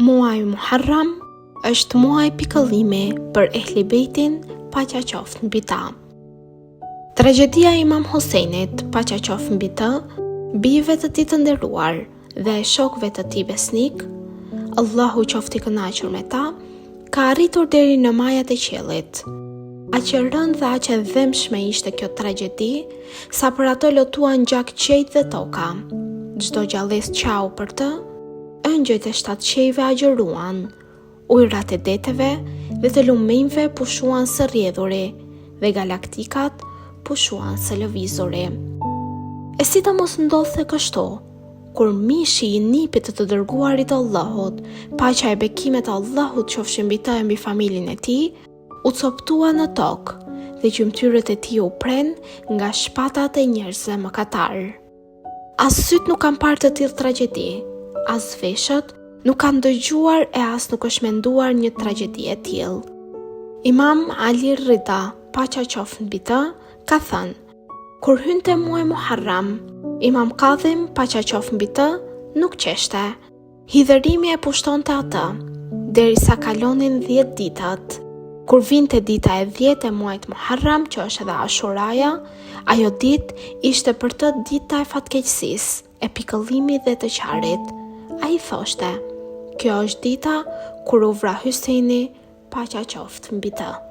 Muaj Muharram është muaj pikëllimi për Ehli Bejtin, paqja qoftë mbi ta. Tragjedia e Imam Husejnit, paqja qoftë mbi të, bijve të tij të nderuar dhe shokëve të tij besnik, Allahu qoftë i kënaqur me ta, ka arritur deri në majat e qiellit. Aq e rëndë dhe aq e dhëmshme ishte kjo tragjedi, sa për ato lotuan gjak qejt dhe toka. Çdo gjallës qau për të, ëngjëjt e 7 qejve agjëruan, ujrat e deteve dhe të lumenjve pushuan së rrjedhuri dhe galaktikat pushuan së lëvizuri. E si të mos ndodhte kështu, kur mishi i nipit të dërguarit Allahut, paqja e bekimet Allahut qofshin mbi të e mbi familjen e tij, u coptua në tokë dhe gjymtyrët e tij u pren nga shpatat e njerëzve mëkatar. As syt nuk kanë parë të tillë tragjedi, as veshët nuk kanë dëgjuar e as nuk është menduar një tragjedi e tillë. Imam Ali Rida, paqja qoftë mbi të, ka thënë: kur hynte muaj Muharram, Imam Kadhim, paqja qoftë mbi të, nuk qeshte. Hidhërimi e pushtonte atë, derisa kalonin 10 ditët. Kur vinte dita e 10 e muajit Muharram, që është edhe Ashuraja, ajo ditë ishte për të dita e fatkeqësisë, e pikëllimit dhe të qarit. Ai thoshte: kjo është dita kur u vra Husejni, paqja qoftë mbi të.